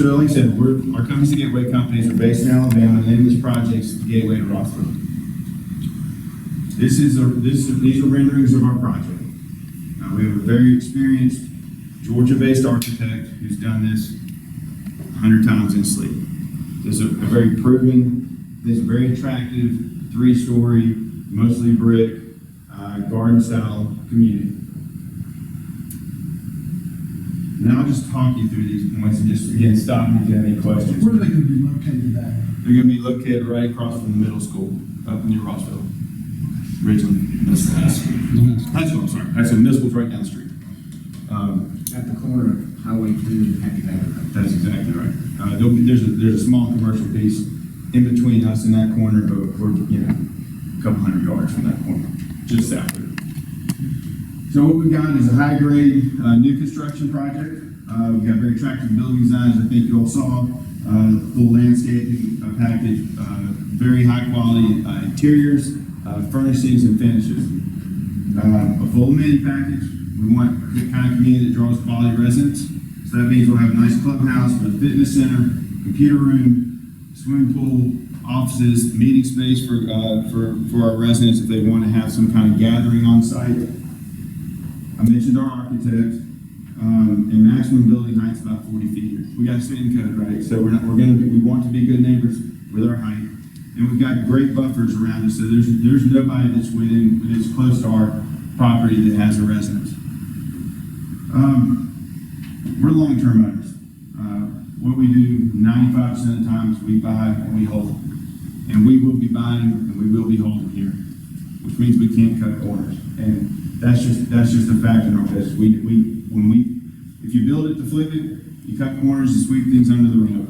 So like I said, our company's the Gateway Companies. We're based in Alabama. The name of this project is Gateway to Rossville. These are renderings of our project. We have a very experienced Georgia-based architect who's done this 100 times in sleep. This is a very proven, this is a very attractive 3-story, mostly brick, garden-style community. Now I'll just talk you through these points and just again stop me if you have any questions. Where are they going to be located at? They're going to be located right across from the middle school, up near Rossville. Ridgeland. That's the high school. High school, I'm sorry. High school, middle school's right down the street. At the corner of Highway 2 and Happy Valley. That's exactly right. There's a small commercial piece in between us and that corner, but we're, a couple hundred yards from that corner, just south of it. So what we've got is a high-grade new construction project. We've got very attractive building designs. I think you all saw full landscaping package, very high-quality interiors, furnishings, and finishes. A full amenity package. We want the kind of community that draws quality residents. So that means we'll have a nice clubhouse with a fitness center, computer room, swimming pool, offices, meeting space for our residents if they want to have some kind of gathering on site. I mentioned our architect, and maximum building height's about 40 feet here. We got to stay in code, right? So we want to be good neighbors with our height, and we've got great buffers around us. So there's nobody that's close to our property that has a residence. We're long-term owners. What we do 95% of the time is we buy and we hold, and we will be buying and we will be holding here, which means we can't cut corners. And that's just a fact in our business. If you build it to flip it, you cut corners and sweep things under the rug.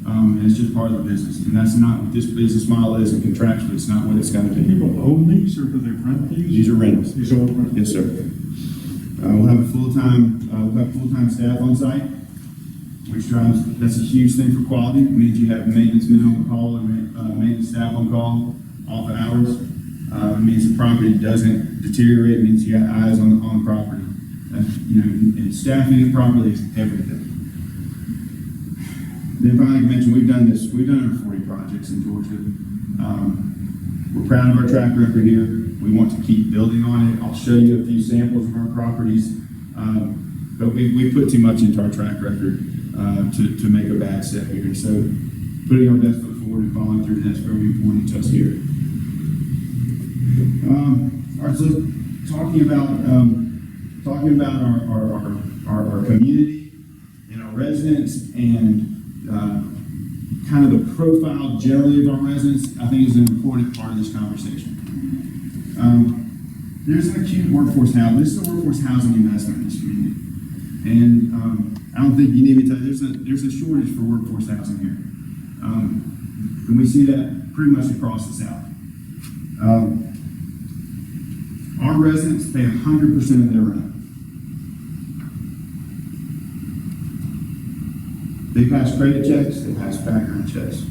And it's just part of the business. And that's not what this business model is, and contractually, it's not what it's going to be. People own these, or do they rent these? These are rentals. These are all rentals? Yes, sir. We'll have full-time staff on site, that's a huge thing for quality. It means you have maintenance men on call and maintenance staff on call off hours. It means the property doesn't deteriorate. It means you got eyes on the property. And staffing it properly is everything. Then finally, like I mentioned, we've done over 40 projects in Georgia. We're proud of our track record here. We want to keep building on it. I'll show you a few samples of our properties, but we put too much into our track record to make a bad step here. So putting our best foot forward and following through, that's very important to us here. All right, so talking about our community and our residents and kind of the profile generally of our residents, I think is an important part of this conversation. There's an acute workforce housing. This is a workforce housing investment in this community, and I don't think you need me to tell you there's a shortage for workforce housing here, and we see that pretty much across the South. Our residents pay 100% of their rent. They pass credit checks, they pass background checks.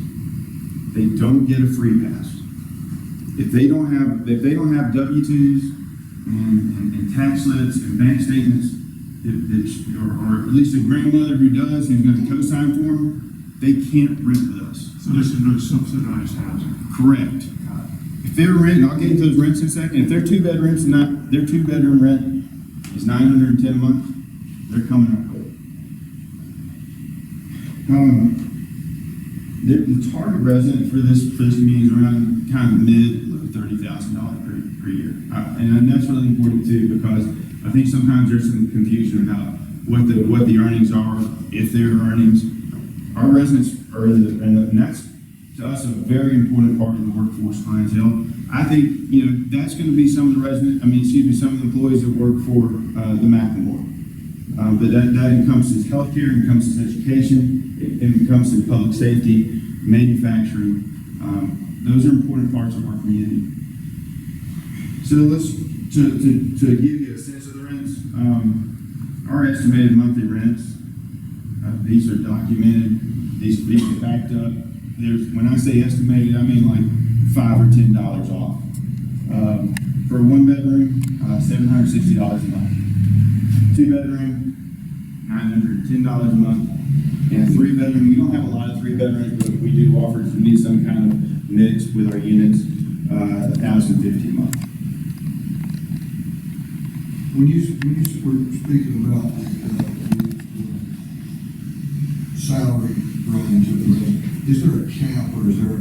They don't get a free pass. If they don't have W-2s and tax slips and bank statements, or at least a grandmother who does, who's going to co-sign for them, they can't rent with us. So this is no subsidized housing. Correct. If they're renting, I'll get into those rents in a second. If they're their 2-bedroom rent is $910 a month, they're coming up with it. The target resident for this community is around kind of low $30,000 per year, and that's really important too, because I think sometimes there's some confusion about what the earnings are, if there are earnings. Our residents are and that's to us a very important part of the workforce clientele. I think that's going to be some of the employees that work for the Macklemore. But that encompasses healthcare, encompasses education, it encompasses public safety, manufacturing. Those are important parts of our community. So to give you a sense of the rents, our estimated monthly rents, these are documented, these are backed up. When I say estimated, I mean like $5 or $10 off. For a 1-bedroom, $760 a month. 2-bedroom, $910 a month. Yeah, 3-bedroom, we don't have a lot of 3-bedrooms, but we do offer, if you need some kind of mix with our units, $1,050 a month. When you were speaking about the salary range of the rest, is there a cap or is there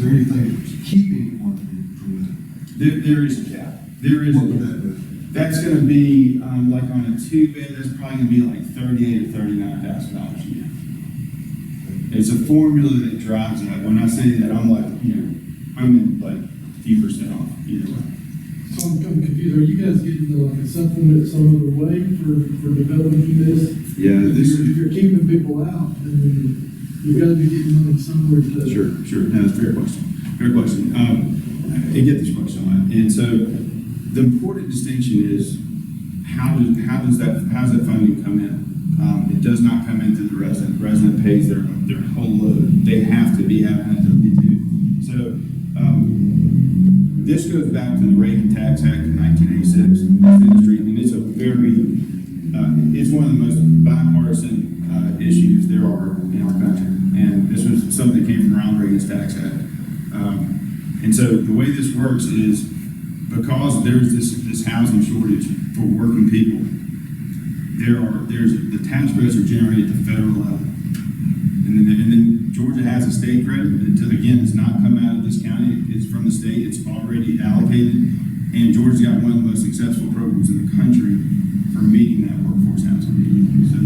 anything that's keeping one from that? There is a cap. There is. What would that be? That's gonna be, like on a 2-bed, that's probably gonna be like $38,000 or $39,000 a year. It's a formula that drives that. When I say that, I'm like, I'm in like a few percent off either way. So I'm confused, are you guys getting like a supplement some other way for developing this? Yeah, If you're keeping people out, then you've got to be getting money somewhere to. Sure. No, that's a fair question. Fair question. I get this question a lot. And so the important distinction is how's that funding come in? It does not come in through the resident. The resident pays their whole load. They have to be having that W-2. So this goes back to the Reagan Tax Act of 1986 industry, and it's a very it's one of the most bipartisan issues there are in our country. And this was something that came from around Reagan's Tax Act. And so the way this works is because there's this housing shortage for working people, the tax credits are generated at the federal level. And then Georgia has a state credit. Again, it's not come out of this county. It's from the state. It's already allocated. And Georgia's got one of the most successful programs in the country for meeting that workforce housing need. So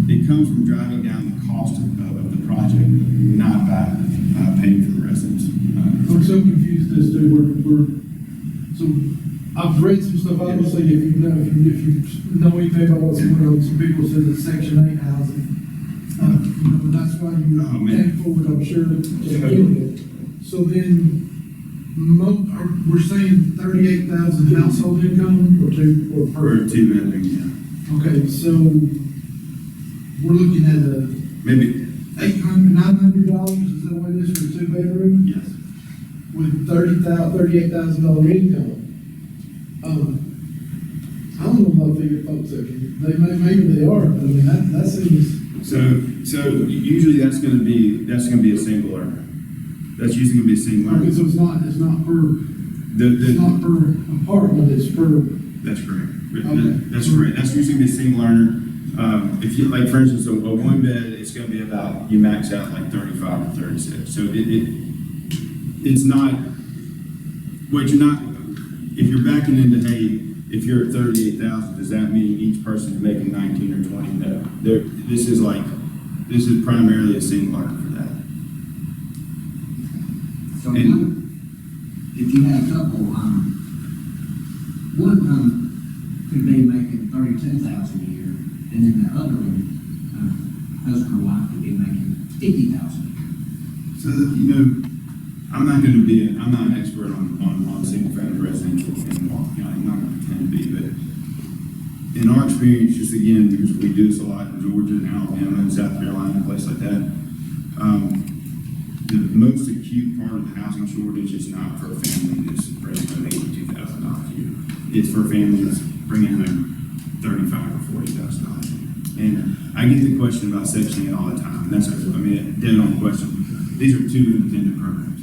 it comes from driving down the cost of the project, not by paying for the residents. I'm so confused as to so I've read some stuff, obviously, if you know anything about what's going on, some people said that Section 8 housing, that's why you came forward, I'm sure, to begin with. So then, we're saying 38,000 household income or per 2-bedroom, yeah. Okay, so we're looking at Maybe. $800, $900, is that what it is for 2-bedroom? Yes. With $38,000 income. I don't know about figure folks that maybe they are, but I mean, that seems. So usually that's going to be a single earner. That's usually going to be a single earner. Okay, so it's not per, it's not per apartment, it's per. That's correct. Okay. That's correct. That's usually going to be a single earner. If you, like, for instance, a 1-bed, it's going to be about, you max out like 35 or 36. So it's not, what you're not, if you're backing into, hey, if you're at 38,000, does that mean each person is making 19 or 20? No. This is primarily a single earner for that. So if you had a couple, one of them could be making 32,000 a year, and then the other one, husband or wife could be making 50,000. So I'm not an expert on single-family residential in Walker County. I'm not going to pretend to be, but in our experience, just again, because we do this a lot in Georgia and Alabama and South Carolina, and places like that, the most acute part of the housing shortage is not for a family that's bringing home $82,000 a year. It's for a family that's bringing home $35,000 or $40,000. And I get the question about Section 8 all the time. That's dead on the question. These are two independent programs.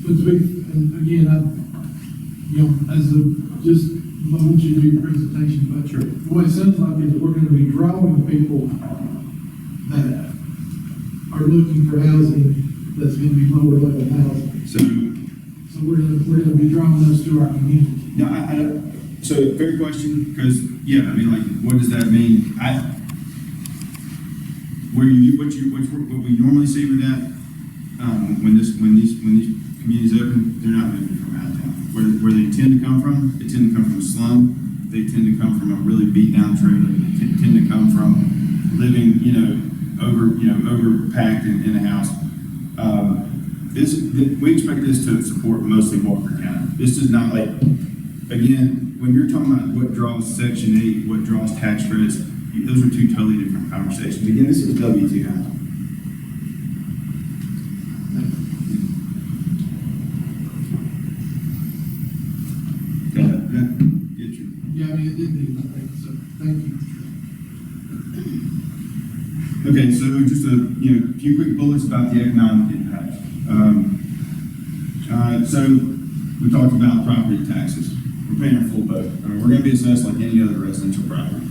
But again, I want you to do your presentation, but Sure. what it sounds like is we're going to be drawing people that are looking for housing that's going to be lower level housing. So we're going to be drawing those to our community. No, so fair question, because what does that mean? What we normally see with that, when these communities open, they're not moving from out of town. Where they tend to come from, they tend to come from a slum. They tend to come from a really beat down trailer. They tend to come from living, overpacked in a house. We expect this to support mostly Walker County. This is not like, again, when you're talking about what draws Section 8, what draws tax credits, those are two totally different conversations. Again, this is W-2 housing. Get you. Yeah, I mean, it did need, I think, so thank you. Okay, so just a few quick bullets about the economic impact. So we talked about property taxes. We're paying our full boat. We're going to be assessed like any other residential property.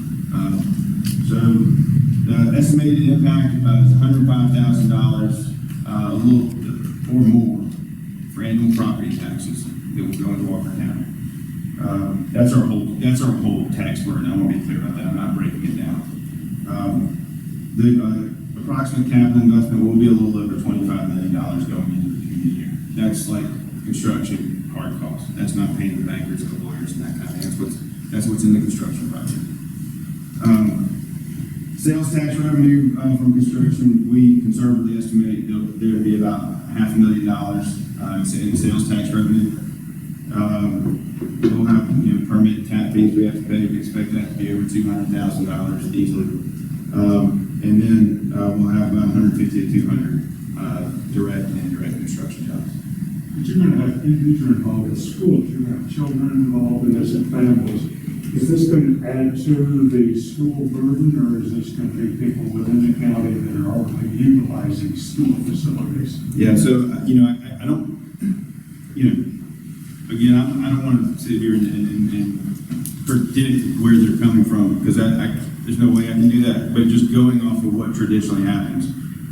So the estimated impact is $105,000, a little or more for annual property taxes that will go into Walker County. That's our whole tax burden. I want to be clear about that. I'm not breaking it down. The approximate capital investment will be a little over $25 million going into the community year. That's like construction hard costs. That's not paying the bankers and the lawyers and that kind of thing. That's what's in the construction project. Sales tax revenue from construction, we conservatively estimate there to be about $500,000 in sales tax revenue. We'll have permit tap fees we have to pay. We expect that to be over $200,000 easily. And then we'll have about 150 to 200 direct and indirect construction jobs. But you're going to have, if you're involved in schools, you're going to have children involved in this and families. Is this going to add to the school burden, or is this going to be people within the county that are already utilizing school facilities? Yeah, so, I don't, again, I don't want to sit here and predict where they're coming from, because there's no way I can do that. But just going off of what traditionally happens,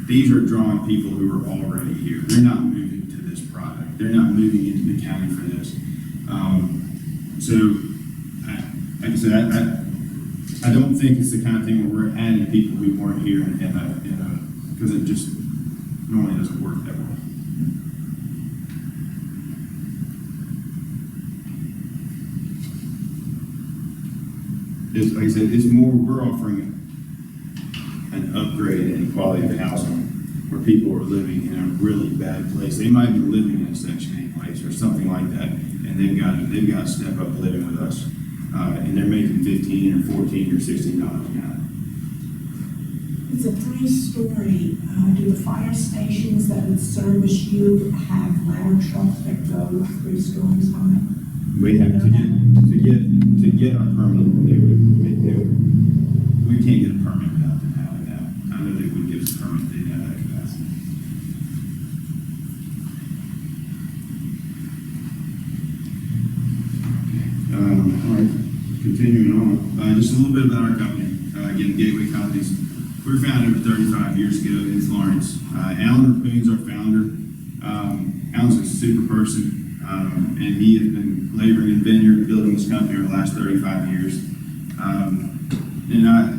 these are drawing people who are already here. They're not moving to this product. They're not moving into the county for this. Like I said, I don't think it's the kind of thing where we're adding people who weren't here because it just normally doesn't work that way. Like I said, it's more, we're offering an upgrade in quality of housing where people are living in a really bad place. They might be living in a Section 8 place or something like that, and they've got to step up living with us. And they're making $15 or $14 or $16 an hour. It's a 3-story. Do the fire stations that would service you have ladder trucks that go 3 stories high? We have to get our permit. We can't get a permit without them having that. I know they would give us a permit. They didn't have that capacity. All right, continuing on, just a little bit about our company. Again, Gateway Companies. We were founded over 35 years ago in Florence. Alan Rappoon's our founder. Alan's a super person, and he has been laboring in vineyard, building this company over the last 35 years. And I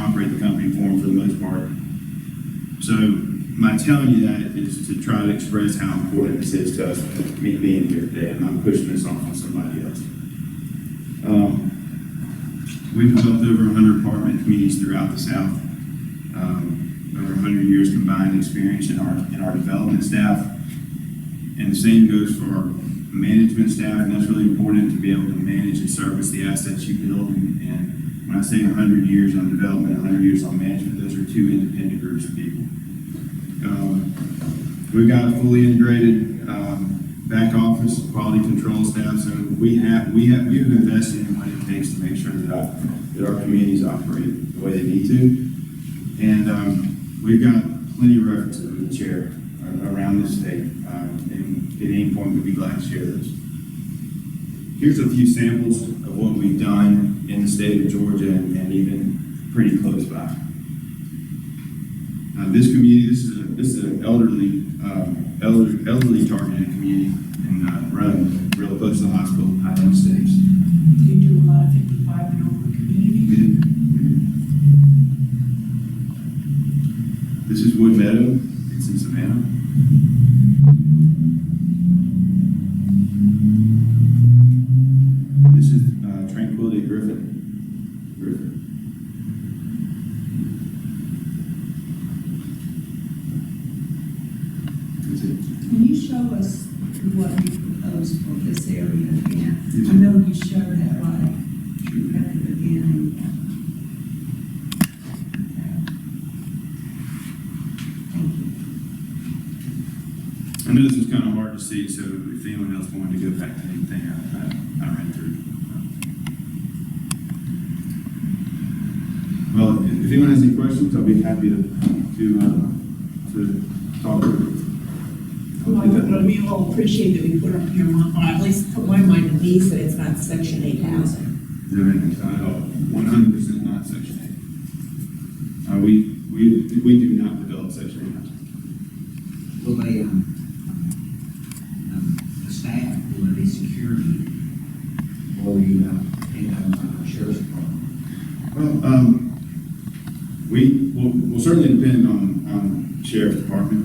operate the company for him for the most part. So my telling you that is to try to express how important this is to us, me being here today. I'm not pushing this off on somebody else. We've developed over 100 apartment communities throughout the South. Over 100 years combined experience in our development staff. And the same goes for our management staff, and that's really important to be able to manage and service the assets you build. And when I say 100 years on development, 100 years on management, those are two independent groups of people. We've got a fully integrated back office quality control staff, so we have invested in what it takes to make sure that our communities operate the way they need to. And we've got plenty of references with the chair around this state, and at any point we'd be glad to share those. Here's a few samples of what we've done in the state of Georgia and even pretty close by. This community, this is an elderly targeted community in run real close to the hospital, high in the states. Do you do a lot of 55 and over communities? We do. This is Wood Meadow. It's in Savannah. This is Tranquility Griffin. Can you show us what you proposed for this area again? I know you showed that right at the beginning. Thank you. I know this is kind of hard to see, so if anyone else wanted to go back to anything I ran through. Well, if anyone has any questions, I'll be happy to talk to you. Well, I mean, we'll appreciate that we put up here, or at least put my mind at ease that it's not section 8 housing. No, 100% not section 8. We do not develop section 8 housing. Will they, the staff, will there be security? Or you, sheriff's department? Well, we'll certainly depend on sheriff's department.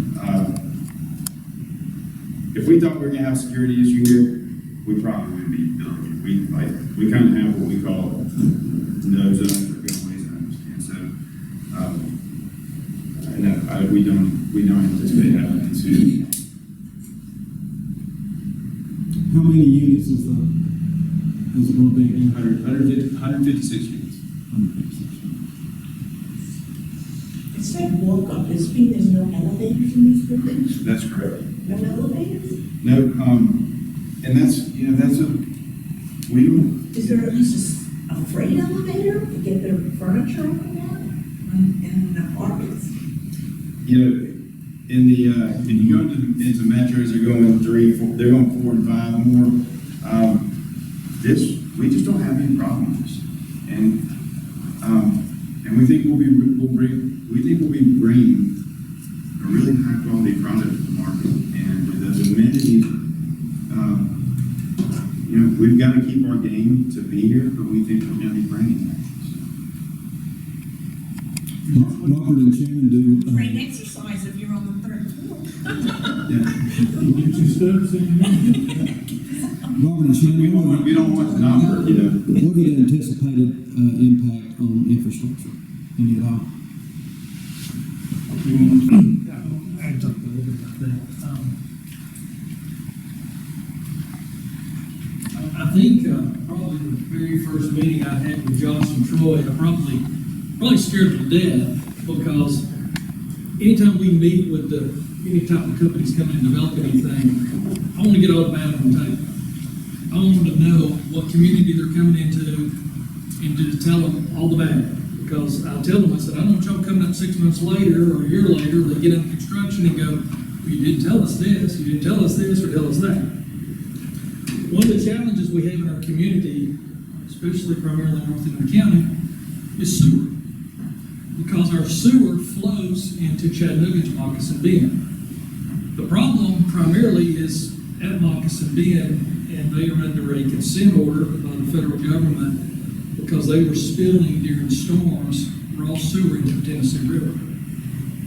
If we thought we were gonna have a security issue here, we probably wouldn't be building it. We kind of have what we call no zones or gunway zones, and so we don't anticipate having an issue. How many units is it going to be? 156 units. It said walk up, does it mean there's no elevators in these buildings? That's correct. No elevators? No, and that's we don't. Is there at least a freight elevator to get their furniture up and down in the apartments? In the when you go into metros, they're going 3, 4, they're going 4 and 5 or more. We just don't have any problem with this, and we think we'll be bringing a really high quality product to the market, and with those amenities, we've got to keep our game to be here, but we think we're going to be bringing that. Robert and Shannon do. Great exercise if you're on the 3rd floor. You get 2 steps in Robert and Shannon, We don't want the number, what are the anticipated impact on infrastructure? Any at all? I can talk a little bit about that. I think probably the very first meeting I had with Josh and Troy, I probably scared them to death, because anytime we meet with any type of companies coming and develop anything, I want to get all the bad on the table. I want them to know what community they're coming into and to tell them all the bad. Because I'll tell them, I said, I don't want y'all coming up 6 months later or a year later, they get into construction and go, well, you didn't tell us this, you didn't tell us this, or tell us that. One of the challenges we have in our community, especially primarily in North End County, is sewer. Because our sewer flows into Chattanooga's Moccasin Bend. The problem primarily is at Moccasin Bend, and they are under a consent order by the federal government because they were spilling during storms raw sewer into the Tennessee River.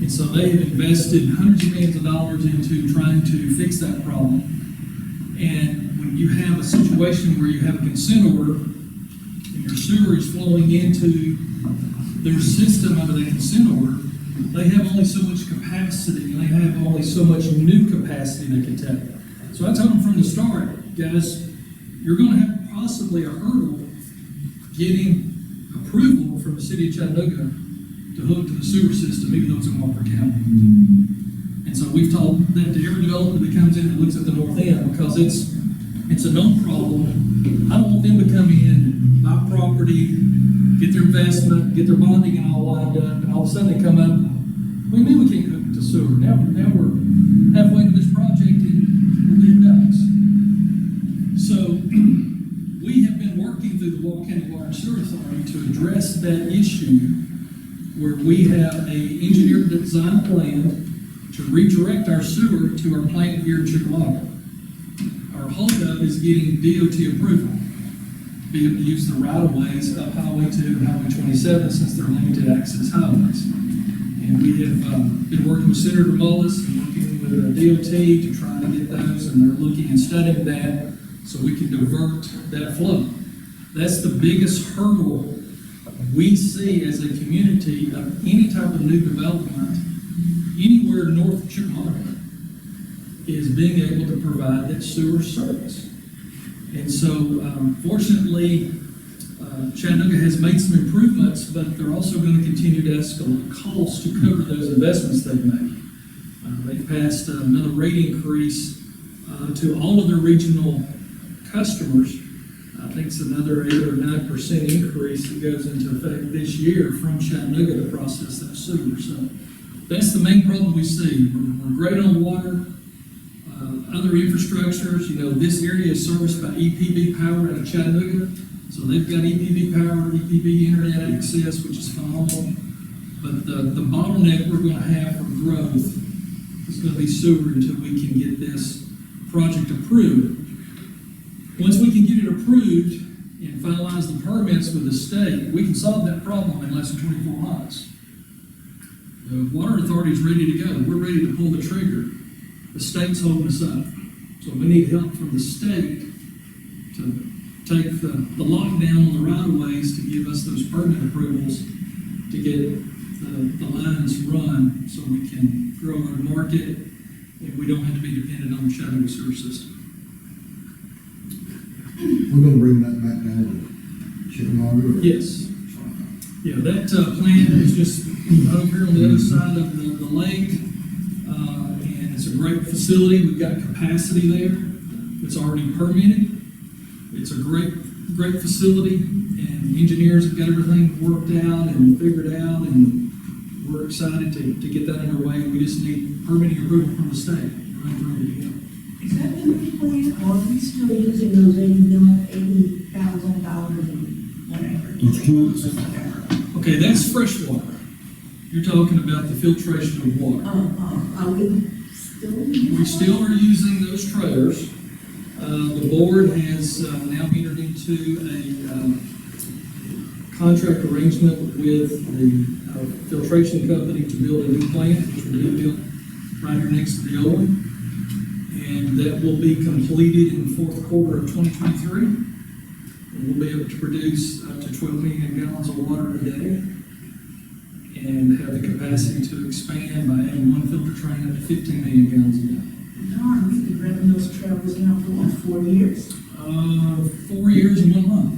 And so they have invested hundreds of millions of dollars into trying to fix that problem. And when you have a situation where you have a consent order and your sewer is flowing into their system under the consent order, they have only so much capacity, and they have only so much new capacity they can take. So I told them from the start, guys, you're going to have possibly a hurdle getting approval from the city of Chattanooga to hook to the sewer system, even though it's in Walker County. And so we've told that to every developer that comes in and looks at the north end, because it's a known problem. I don't want them to come in, buy property, get their investment, get their bonding and all lined up, and all of a sudden they come up, what do you mean we can't hook to sewer? Now we're halfway to this project and we're dead ducks. So we have been working through the Walker County Water and Sewer Authority to address that issue, where we have a engineered design plan to redirect our sewer to our plant here in Chickamauga. Our holdup is getting DOT approval, be able to use the right-of-ways of Highway 2 and Highway 27 since they're limited access highways. And we have been working with Senator Mullis and working with DOT to try to get those, and they're looking and studying that so we can divert that flow. That's the biggest hurdle we see as a community of any type of new development anywhere north of Chickamauga, is being able to provide that sewer service. And so, fortunately, Chattanooga has made some improvements, but they're also going to continue to escalate costs to cover those investments they've made. They've passed another rate increase to all of their regional customers think it's another 8 or 9% increase that goes into effect this year from Chattanooga to process that sewer. So that's the main problem we see. We're great on water. Other infrastructures, you know, this area is serviced by EPB Power out of Chattanooga. So they've got EPB Power, EPB Internet access, which is phenomenal. But the bottleneck we're going to have for growth is going to be sewer until we can get this project approved. Once we can get it approved and finalize the permits with the state, we can solve that problem in less than 24 months. The water authority is ready to go. We're ready to pull the trigger. The state's holding us up. So we need help from the state to take the lockdown on the right-of-ways to give us those permit approvals to get the lines run so we can grow our market and we don't have to be dependent on the Chattanooga sewer system. We're gonna bring that back down to Chickamauga? or- Yes. Yeah, that plant is just over here on the other side of the lake. And it's a great facility. We've got capacity there. It's already permitted. It's a great facility, and engineers have got everything worked out and figured out, and we're excited to get that underway. We just need permitting approval from the state. We're ready to go. Is that the new plan, or are we still using those $80,000 and whatever? Each month. Okay, that's fresh water. You're talking about the filtration of water. Are we still using? We still are using those trailers. The board has now entered into a contract arrangement with the filtration company to build a new plant, which will be built right here next to the old one. And that will be completed in the fourth quarter of 2023. And we'll be able to produce up to 12 million gallons of water a day and have the capacity to expand by adding one filter train up to 15 million gallons a day. Darn, we've been running those trailers now for what, 4 years? 4 years and 1 month.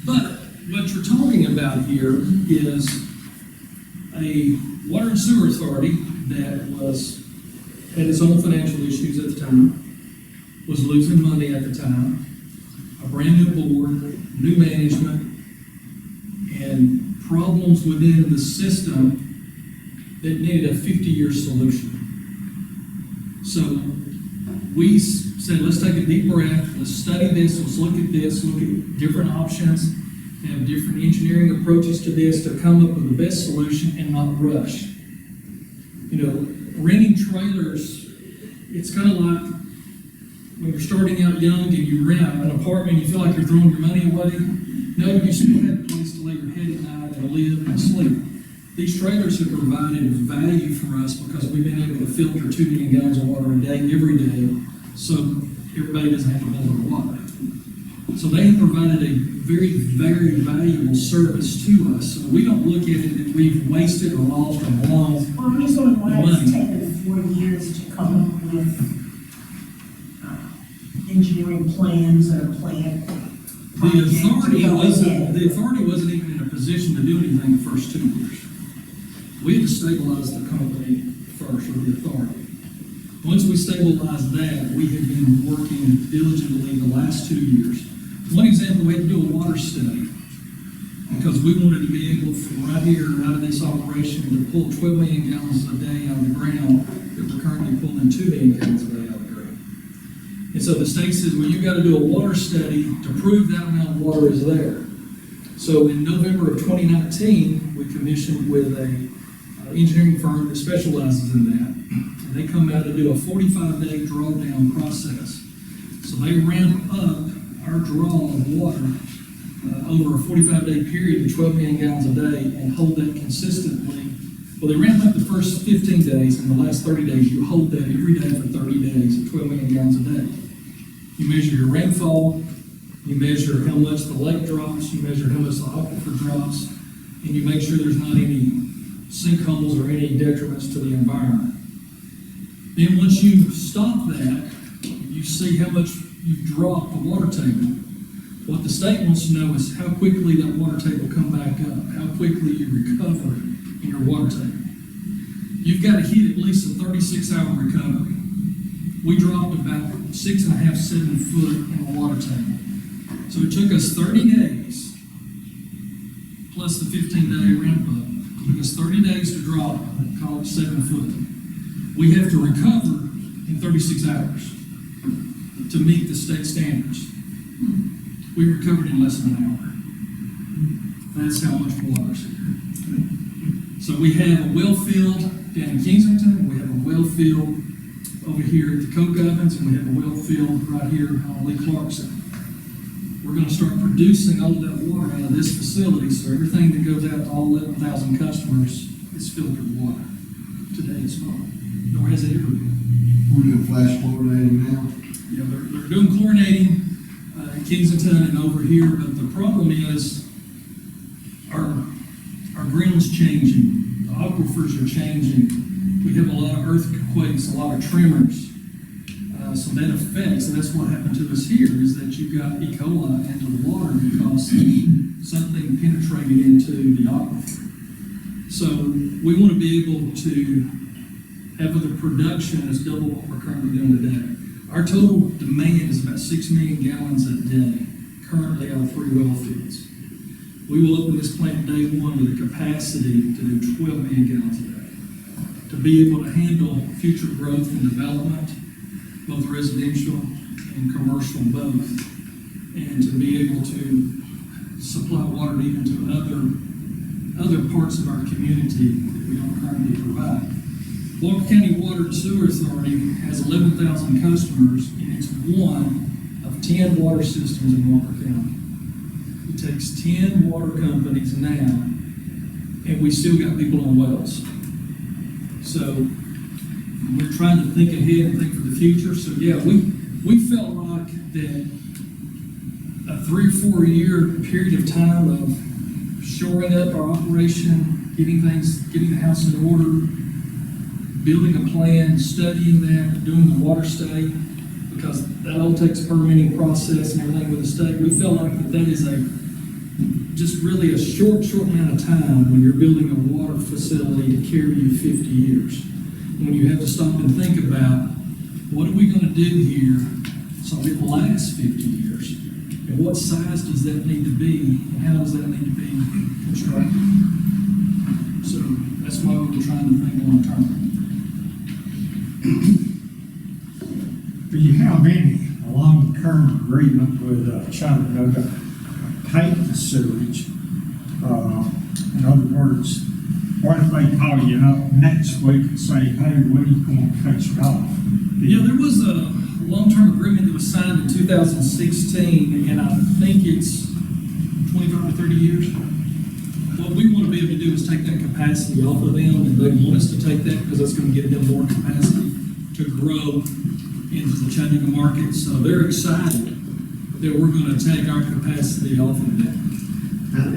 But what you're talking about here is a water and sewer authority that had its own financial issues at the time, was losing money at the time, a brand new board, new management, and problems within the system that needed a 50-year solution. So we said, let's take a deep breath, let's study this, let's look at this, look at different options, have different engineering approaches to this to come up with the best solution and not rush. You know, renting trailers, it's kind of like when you're starting out young and you rent an apartment, you feel like you're throwing your money away. No, you still have a place to lay your head at night and live and sleep. These trailers have provided value for us because we've been able to filter 2 million gallons of water a day, every day, so everybody doesn't have to boil water. So they have provided a very, very valuable service to us. So we don't look at it that we've wasted or lost or blown. Well, I'm just wondering why it's Money. taken 4 years to come up with engineering plans or plant. The authority wasn't even in a position to do anything the first 2 years. We had to stabilize the company first, or the authority. Once we stabilized that, we have been working diligently the last 2 years. One example, we had to do a water study because we wanted to be able, from right here, out of this operation, to pull 12 million gallons a day out of the ground that we're currently pulling 2 million gallons a day out of the ground. And so the state says, well, you've got to do a water study to prove that amount of water is there. So in November of 2019, we commissioned with a engineering firm that specializes in that. And they come out to do a 45-day drawdown process. So they ramp up our draw of water over a 45-day period to 12 million gallons a day and hold that consistently. Well, they ramp up the first 15 days, and the last 30 days, you hold that every day for 30 days at 12 million gallons a day. You measure your rainfall, you measure how much the lake drops, you measure how much the aquifer drops, and you make sure there's not any sinkholes or any detriments to the environment. Then once you stop that, you see how much you've dropped the water table. What the state wants to know is how quickly that water table come back up, how quickly you recover in your water table. You've got to hit at least a 36-hour recovery. We dropped about 6.5, 7 foot in the water table. So it took us 30 days, plus the 15-day ramp up. It took us 30 days to drop, call it 7 foot. We have to recover in 36 hours to meet the state standards. We recovered in less than an hour. That's how much water's here. So we have a well field down in Kingsington, we have a well field over here at the Coke Ovens, and we have a well field right here on Lee Clarkson. We're gonna start producing all of that water out of this facility, so everything that goes out to all 11,000 customers is filtered water. Today it's not, nor has it ever been. We're doing flash fluoridating now. Yeah, they're doing chlorinating in Kingsington and over here, but the problem is our ground's changing, the aquifers are changing. We have a lot of earthquakes, a lot of tremors. So that affects, and that's what happened to us here, is that you got E. coli into the water because something penetrated into the aquifer. So we want to be able to have the production as double what we're currently doing today. Our total demand is about 6 million gallons a day, currently out of 3 well fields. We will open this plant day one with a capacity to do 12 million gallons a day. To be able to handle future growth and development, both residential and commercial both, and to be able to supply water even to other parts of our community that we don't currently provide. Walker County Water and Sewer Authority has 11,000 customers, and it's one of 10 water systems in Walker County. It takes 10 water companies now, and we still got people on wells. So we're trying to think ahead and think for the future. So yeah, we felt like that a 3 or 4 year period of time of shoring up our operation, getting the house in order, building a plan, studying that, doing the water study, because that all takes permitting process and everything with the state. We felt like that is just really a short amount of time when you're building a water facility to carry you 50 years. When you have to stop and think about, what are we going to do here so it lasts 50 years? And what size does that need to be? And how does that need to be constructed? So that's why we're trying to think long term. Do you have any long-term agreement with Chickamauga to pay the sewage? In other words, what if they call you up next week and say, hey, we're going to cut you off? Yeah, there was a long-term agreement that was signed in 2016, and I think it's 25 or 30 years. What we want to be able to do is take that capacity off of them, and they want us to take that because that's going to give them more capacity to grow into the Chattanooga market. So they're excited that we're going to take our capacity off of that.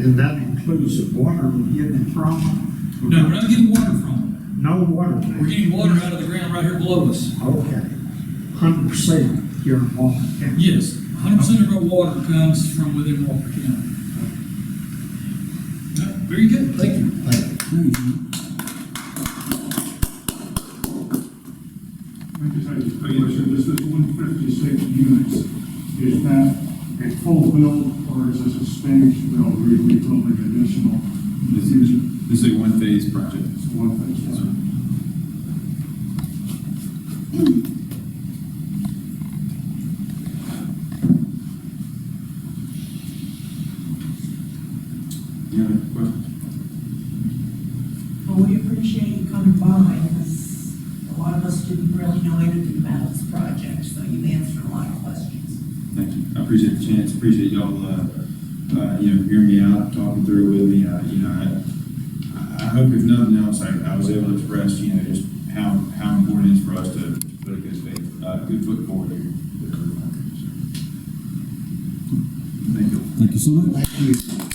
And that includes the water we're getting from them? No, we're not getting water from them. No water. We're getting water out of the ground right here below us. Okay. 100% here in Walker County. Yes, 100% of our water comes from within Walker County. Very good, thank you. Thank you. I just had a question. This is 156 units. Is that a full build, or is this a staged build? Are we building additional? This is a one-phase project. It's one phase. Yes, sir. Any other questions? Well, we appreciate you coming by, because a lot of us didn't really know anything about this project, so you answered a lot of questions. Thank you. I appreciate the chance. Appreciate y'all, hearing me out, talking through with me. I hope if nothing else, I was able to express, just how important it is for us to put a good foot forward here. Thank you. Thank you so much. Thank you.